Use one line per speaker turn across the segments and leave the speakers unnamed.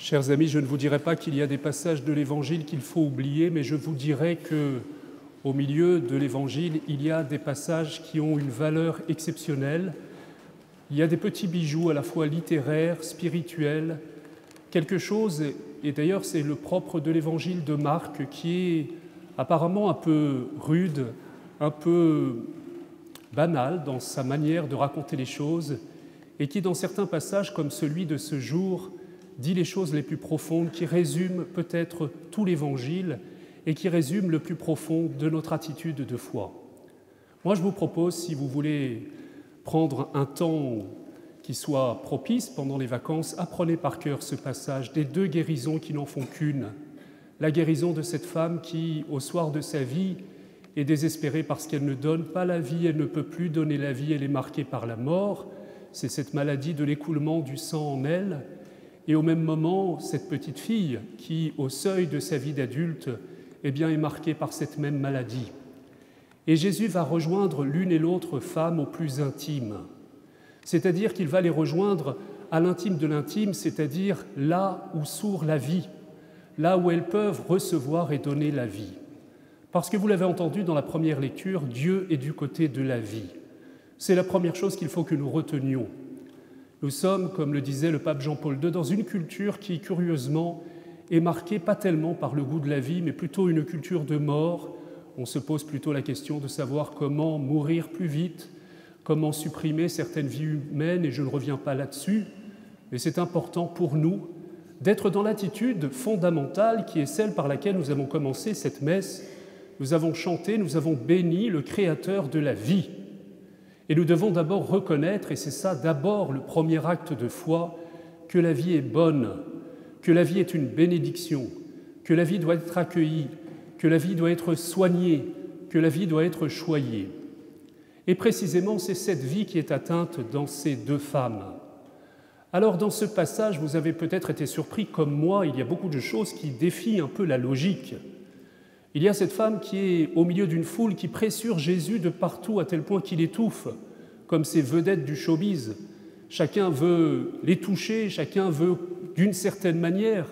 Chers amis, je ne vous dirai pas qu'il y a des passages de l'Évangile qu'il faut oublier, mais je vous dirai qu'au milieu de l'Évangile, il y a des passages qui ont une valeur exceptionnelle. Il y a des petits bijoux à la fois littéraires, spirituels, quelque chose, et d'ailleurs c'est le propre de l'Évangile de Marc, qui est apparemment un peu rude, un peu banal dans sa manière de raconter les choses, et qui, dans certains passages comme celui de ce jour, dit les choses les plus profondes, qui résument peut-être tout l'Évangile et qui résument le plus profond de notre attitude de foi. Moi, je vous propose, si vous voulez prendre un temps qui soit propice pendant les vacances, apprenez par cœur ce passage des deux guérisons qui n'en font qu'une. La guérison de cette femme qui, au soir de sa vie, est désespérée parce qu'elle ne donne pas la vie, elle ne peut plus donner la vie, elle est marquée par la mort. C'est cette maladie de l'écoulement du sang en elle. Et au même moment, cette petite fille qui, au seuil de sa vie d'adulte, est marquée par cette même maladie. Et Jésus va rejoindre l'une et l'autre femme au plus intime. C'est-à-dire qu'il va les rejoindre à l'intime de l'intime, c'est-à-dire là où sourd la vie, là où elles peuvent recevoir et donner la vie. Parce que vous l'avez entendu dans la première lecture, Dieu est du côté de la vie. C'est la première chose qu'il faut que nous retenions. Nous sommes, comme le disait le pape Jean-Paul II, dans une culture qui, curieusement, est marquée pas tellement par le goût de la vie, mais plutôt une culture de mort. On se pose plutôt la question de savoir comment mourir plus vite, comment supprimer certaines vies humaines, et je ne reviens pas là-dessus, mais c'est important pour nous d'être dans l'attitude fondamentale qui est celle par laquelle nous avons commencé cette messe. Nous avons chanté, nous avons béni le Créateur de la vie. Et nous devons d'abord reconnaître, et c'est ça d'abord le premier acte de foi, que la vie est bonne, que la vie est une bénédiction, que la vie doit être accueillie, que la vie doit être soignée, que la vie doit être choyée. Et précisément, c'est cette vie qui est atteinte dans ces deux femmes. Alors, dans ce passage, vous avez peut-être été surpris, comme moi, il y a beaucoup de choses qui défient un peu la logique. Il y a cette femme qui est au milieu d'une foule qui pressure Jésus de partout à tel point qu'il étouffe, comme ces vedettes du showbiz. Chacun veut les toucher, chacun veut, d'une certaine manière,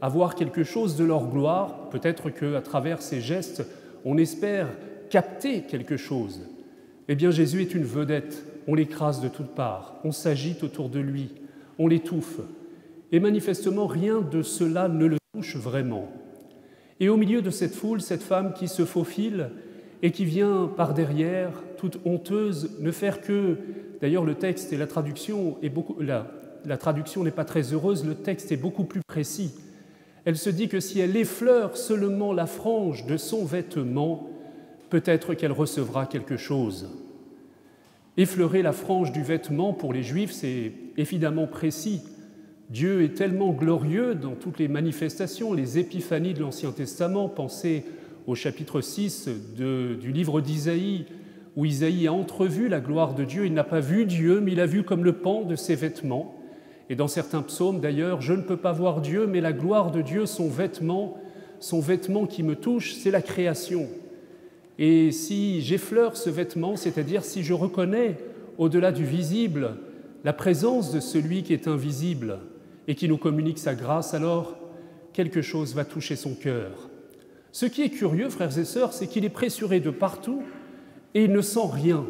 avoir quelque chose de leur gloire. Peut-être qu'à travers ces gestes, on espère capter quelque chose. Eh bien, Jésus est une vedette. On l'écrase de toutes parts, on s'agite autour de lui, on l'étouffe. Et manifestement, rien de cela ne le touche vraiment. Et au milieu de cette foule, cette femme qui se faufile et qui vient par derrière, toute honteuse, ne faire que... D'ailleurs, le texte et la traduction, la traduction n'est pas très heureuse, le texte est beaucoup plus précis. Elle se dit que si elle effleure seulement la frange de son vêtement, peut-être qu'elle recevra quelque chose. Effleurer la frange du vêtement, pour les Juifs, c'est évidemment précis. Dieu est tellement glorieux dans toutes les manifestations, les épiphanies de l'Ancien Testament. Pensez au chapitre 6 du livre d'Isaïe, où Isaïe a entrevu la gloire de Dieu. Il n'a pas vu Dieu, mais il a vu comme le pan de ses vêtements. Et dans certains psaumes, d'ailleurs, « Je ne peux pas voir Dieu, mais la gloire de Dieu, son vêtement qui me touche, c'est la création. » Et si j'effleure ce vêtement, c'est-à-dire si je reconnais, au-delà du visible, la présence de celui qui est invisible, et qui nous communique sa grâce, alors quelque chose va toucher son cœur. Ce qui est curieux, frères et sœurs, c'est qu'il est pressuré de partout et il ne sent rien.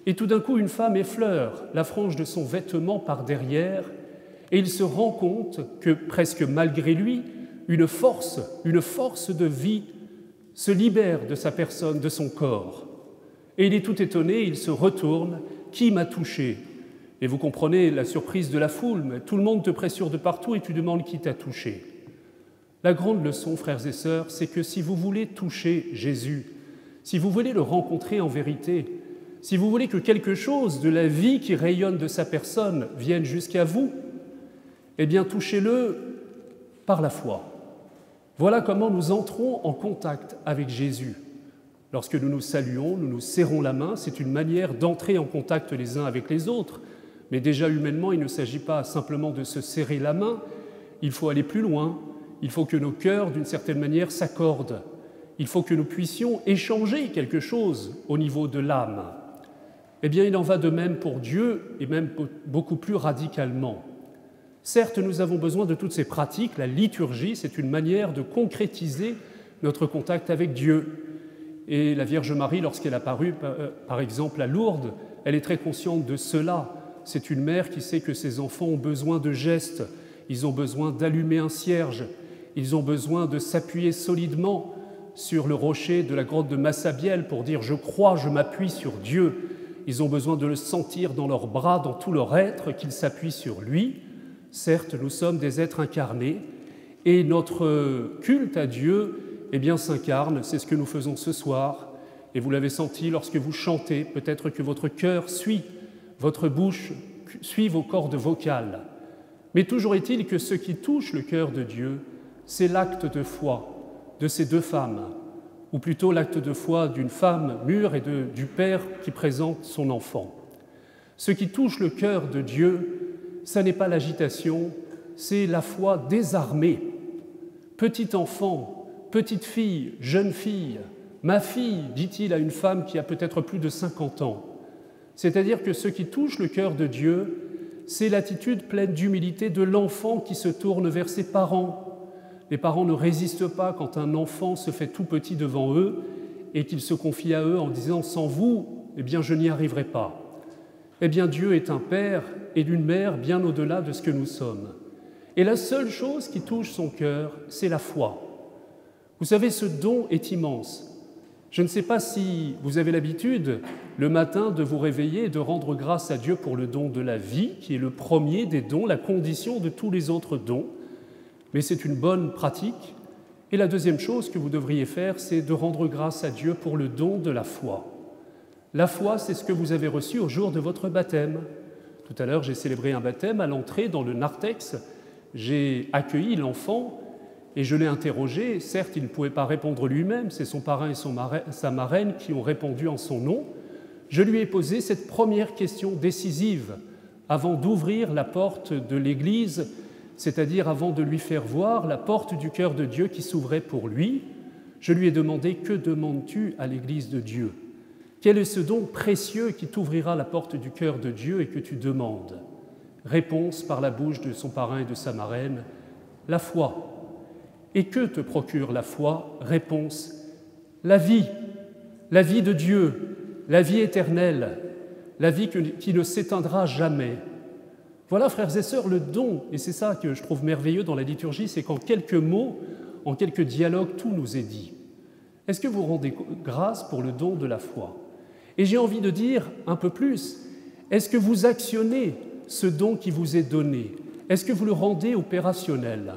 Et tout d'un coup, une femme effleure la frange de son vêtement par derrière et il se rend compte que, presque malgré lui, une force de vie se libère de sa personne, de son corps. Et il est tout étonné, il se retourne. « Qui m'a touché ?» Et vous comprenez la surprise de la foule, mais tout le monde te pressure de partout et tu demandes qui t'a touché. La grande leçon, frères et sœurs, c'est que si vous voulez toucher Jésus, si vous voulez le rencontrer en vérité, si vous voulez que quelque chose de la vie qui rayonne de sa personne vienne jusqu'à vous, eh bien touchez-le par la foi. Voilà comment nous entrons en contact avec Jésus. Lorsque nous nous saluons, nous nous serrons la main, c'est une manière d'entrer en contact les uns avec les autres. Mais déjà humainement, il ne s'agit pas simplement de se serrer la main, il faut aller plus loin, il faut que nos cœurs, d'une certaine manière, s'accordent. Il faut que nous puissions échanger quelque chose au niveau de l'âme. Eh bien, il en va de même pour Dieu, et même beaucoup plus radicalement. Certes, nous avons besoin de toutes ces pratiques. La liturgie, c'est une manière de concrétiser notre contact avec Dieu. Et la Vierge Marie, lorsqu'elle est apparue, par exemple, à Lourdes, elle est très consciente de cela. C'est une mère qui sait que ses enfants ont besoin de gestes, ils ont besoin d'allumer un cierge, ils ont besoin de s'appuyer solidement sur le rocher de la grotte de Massabielle pour dire « je crois, je m'appuie sur Dieu ». Ils ont besoin de le sentir dans leurs bras, dans tout leur être, qu'ils s'appuient sur lui. Certes, nous sommes des êtres incarnés et notre culte à Dieu s'incarne, c'est ce que nous faisons ce soir. Et vous l'avez senti lorsque vous chantez, peut-être que votre cœur suit, votre bouche suit vos cordes vocales. Mais toujours est-il que ce qui touche le cœur de Dieu, c'est l'acte de foi de ces deux femmes, ou plutôt l'acte de foi d'une femme mûre et du père qui présente son enfant. Ce qui touche le cœur de Dieu, ça n'est pas l'agitation, c'est la foi désarmée. Petit enfant, petite fille, jeune fille, ma fille, dit-il à une femme qui a peut-être plus de 50 ans. C'est-à-dire que ce qui touche le cœur de Dieu, c'est l'attitude pleine d'humilité de l'enfant qui se tourne vers ses parents. Les parents ne résistent pas quand un enfant se fait tout petit devant eux et qu'il se confie à eux en disant « sans vous, je n'y arriverai pas ». Dieu est un père et d'une mère bien au-delà de ce que nous sommes. Et la seule chose qui touche son cœur, c'est la foi. Vous savez, ce don est immense. Je ne sais pas si vous avez l'habitude, le matin, de vous réveiller et de rendre grâce à Dieu pour le don de la vie, qui est le premier des dons, la condition de tous les autres dons. Mais c'est une bonne pratique. Et la deuxième chose que vous devriez faire, c'est de rendre grâce à Dieu pour le don de la foi. La foi, c'est ce que vous avez reçu au jour de votre baptême. Tout à l'heure, j'ai célébré un baptême. À l'entrée, dans le narthex, j'ai accueilli l'enfant et je l'ai interrogé. Certes, il ne pouvait pas répondre lui-même, c'est son parrain et sa marraine qui ont répondu en son nom. Je lui ai posé cette première question décisive avant d'ouvrir la porte de l'Église, c'est-à-dire avant de lui faire voir la porte du cœur de Dieu qui s'ouvrait pour lui. Je lui ai demandé « Que demandes-tu à l'Église de Dieu ? Quel est ce don précieux qui t'ouvrira la porte du cœur de Dieu et que tu demandes ?» Réponse par la bouche de son parrain et de sa marraine, la foi. Et que te procure la foi? Réponse, la vie de Dieu, la vie éternelle, la vie qui ne s'éteindra jamais. Voilà, frères et sœurs, le don, et c'est ça que je trouve merveilleux dans la liturgie, c'est qu'en quelques mots, en quelques dialogues, tout nous est dit. Est-ce que vous rendez grâce pour le don de la foi? Et j'ai envie de dire un peu plus, est-ce que vous actionnez ce don qui vous est donné? Est-ce que vous le rendez opérationnel?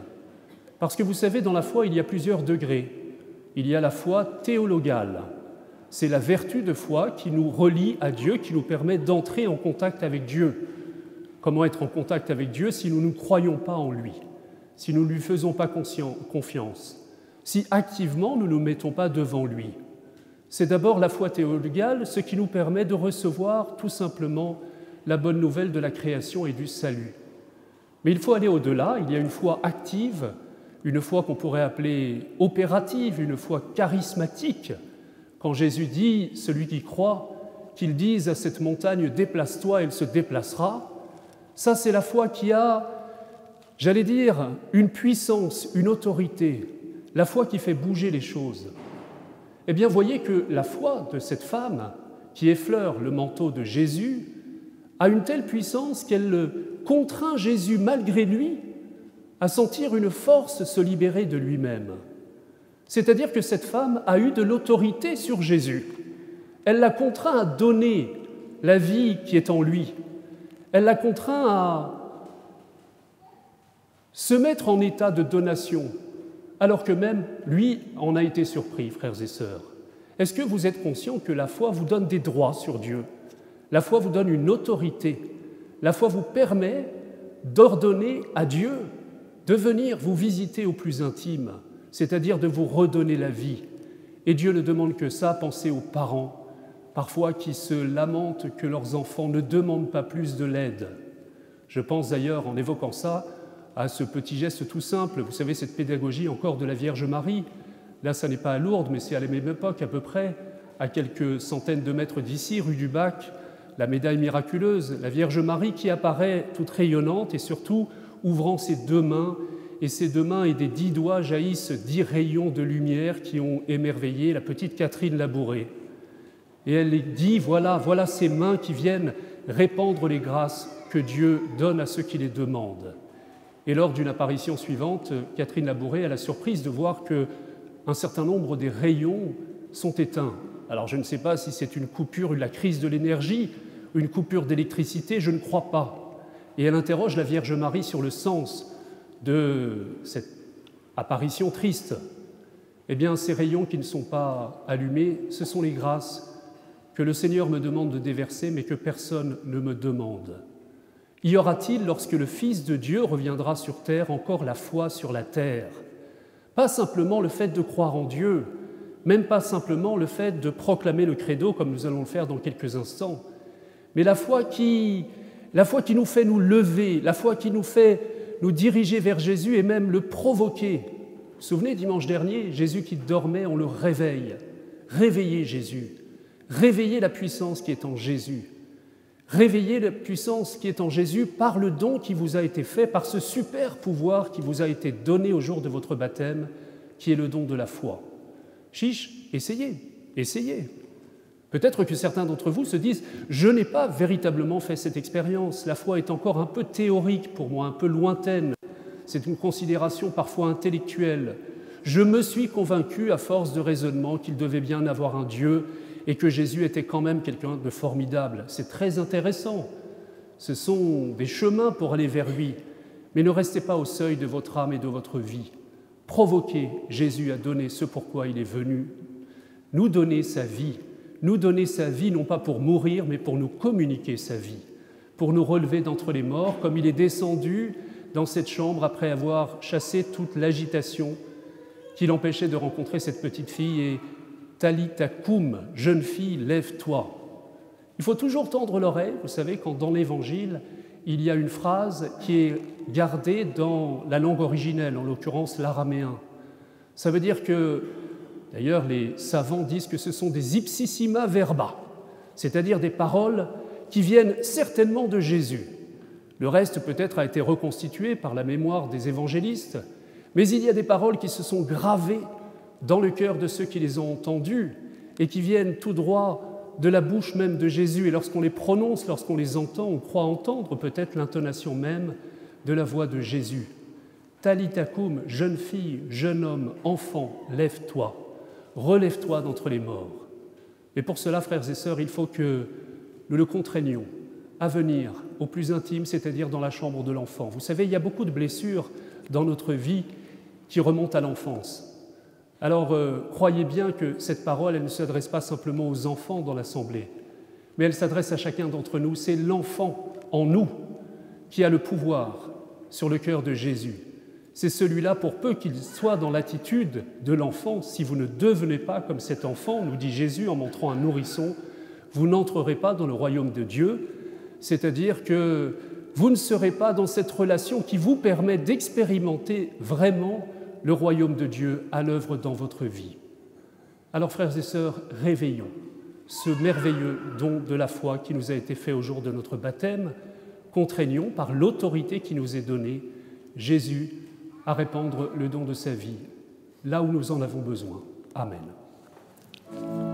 Parce que vous savez, dans la foi, il y a plusieurs degrés. Il y a la foi théologale. C'est la vertu de foi qui nous relie à Dieu, qui nous permet d'entrer en contact avec Dieu. Comment être en contact avec Dieu si nous ne croyons pas en lui, si nous ne lui faisons pas confiance, si activement nous ne nous mettons pas devant lui? C'est d'abord la foi théologale, ce qui nous permet de recevoir tout simplement la bonne nouvelle de la création et du salut. Mais il faut aller au-delà, il y a une foi active, une foi qu'on pourrait appeler opérative, une foi charismatique. Quand Jésus dit, celui qui croit, qu'il dise à cette montagne « déplace-toi », elle se déplacera. Ça, c'est la foi qui a, j'allais dire, une puissance, une autorité, la foi qui fait bouger les choses. Eh bien, voyez que la foi de cette femme qui effleure le manteau de Jésus a une telle puissance qu'elle contraint Jésus, malgré lui, à sentir une force se libérer de lui-même. C'est-à-dire que cette femme a eu de l'autorité sur Jésus. Elle l'a contraint à donner la vie qui est en lui. Elle l'a contraint à se mettre en état de donation, alors que même lui en a été surpris, frères et sœurs. Est-ce que vous êtes conscients que la foi vous donne des droits sur Dieu? La foi vous donne une autorité. La foi vous permet d'ordonner à Dieu de venir vous visiter au plus intime, c'est-à-dire de vous redonner la vie. Et Dieu ne demande que ça. Pensez aux parents, parfois qui se lamentent que leurs enfants ne demandent pas plus de l'aide. Je pense d'ailleurs, en évoquant ça, à ce petit geste tout simple. Vous savez, cette pédagogie encore de la Vierge Marie, là, ça n'est pas à Lourdes, mais c'est à la même époque à peu près, à quelques centaines de mètres d'ici, rue du Bac, la médaille miraculeuse, la Vierge Marie qui apparaît toute rayonnante et surtout ouvrant ses deux mains, et ses deux mains et des 10 doigts jaillissent 10 rayons de lumière qui ont émerveillé la petite Catherine Labouré. Et elle dit, voilà ces mains qui viennent répandre les grâces que Dieu donne à ceux qui les demandent. Et lors d'une apparition suivante, Catherine Labouré a la surprise de voir qu'un certain nombre des rayons sont éteints. Alors je ne sais pas si c'est une coupure, la crise de l'énergie, une coupure d'électricité, je ne crois pas. Et elle interroge la Vierge Marie sur le sens de cette apparition triste. Eh bien, ces rayons qui ne sont pas allumés, ce sont les grâces que le Seigneur me demande de déverser, mais que personne ne me demande. Y aura-t-il, lorsque le Fils de Dieu reviendra sur terre, encore la foi sur la terre? Pas simplement le fait de croire en Dieu, même pas simplement le fait de proclamer le credo, comme nous allons le faire dans quelques instants, mais la foi qui nous fait nous lever, la foi qui nous fait nous diriger vers Jésus et même le provoquer. Vous vous souvenez, dimanche dernier, Jésus qui dormait, on le réveille. Réveillez Jésus, réveillez la puissance qui est en Jésus. Réveillez la puissance qui est en Jésus par le don qui vous a été fait, par ce super pouvoir qui vous a été donné au jour de votre baptême, qui est le don de la foi. Chiche, essayez. Peut-être que certains d'entre vous se disent « Je n'ai pas véritablement fait cette expérience, la foi est encore un peu théorique pour moi, un peu lointaine, c'est une considération parfois intellectuelle. Je me suis convaincu à force de raisonnement qu'il devait bien avoir un Dieu et que Jésus était quand même quelqu'un de formidable. C'est très intéressant, ce sont des chemins pour aller vers lui, mais ne restez pas au seuil de votre âme et de votre vie. Provoquez Jésus à donner ce pourquoi il est venu, nous donner sa vie non pas pour mourir, mais pour nous communiquer sa vie, pour nous relever d'entre les morts, comme il est descendu dans cette chambre après avoir chassé toute l'agitation qui l'empêchait de rencontrer cette petite fille et « Talitha koum » « jeune fille, lève-toi ». Il faut toujours tendre l'oreille, vous savez, quand dans l'Évangile, il y a une phrase qui est gardée dans la langue originelle, en l'occurrence l'araméen. Ça veut dire que, d'ailleurs, les savants disent que ce sont des ipsissima verba, c'est-à-dire des paroles qui viennent certainement de Jésus. Le reste peut-être a été reconstitué par la mémoire des évangélistes, mais il y a des paroles qui se sont gravées dans le cœur de ceux qui les ont entendues et qui viennent tout droit de la bouche même de Jésus. Et lorsqu'on les prononce, lorsqu'on les entend, on croit entendre peut-être l'intonation même de la voix de Jésus. « Talitha koum » « jeune fille, jeune homme, enfant, lève-toi, relève-toi d'entre les morts ». Et pour cela, frères et sœurs, il faut que nous le contraignions à venir au plus intime, c'est-à-dire dans la chambre de l'enfant. Vous savez, il y a beaucoup de blessures dans notre vie qui remontent à l'enfance. Alors, croyez bien que cette parole, elle ne s'adresse pas simplement aux enfants dans l'assemblée, mais elle s'adresse à chacun d'entre nous. C'est l'enfant en nous qui a le pouvoir sur le cœur de Jésus. C'est celui-là, pour peu qu'il soit dans l'attitude de l'enfant, si vous ne devenez pas comme cet enfant, nous dit Jésus en montrant un nourrisson, vous n'entrerez pas dans le royaume de Dieu, c'est-à-dire que vous ne serez pas dans cette relation qui vous permet d'expérimenter vraiment le royaume de Dieu à l'œuvre dans votre vie. Alors, frères et sœurs, réveillons ce merveilleux don de la foi qui nous a été fait au jour de notre baptême, contraignons par l'autorité qui nous est donnée Jésus à répandre le don de sa vie là où nous en avons besoin. Amen.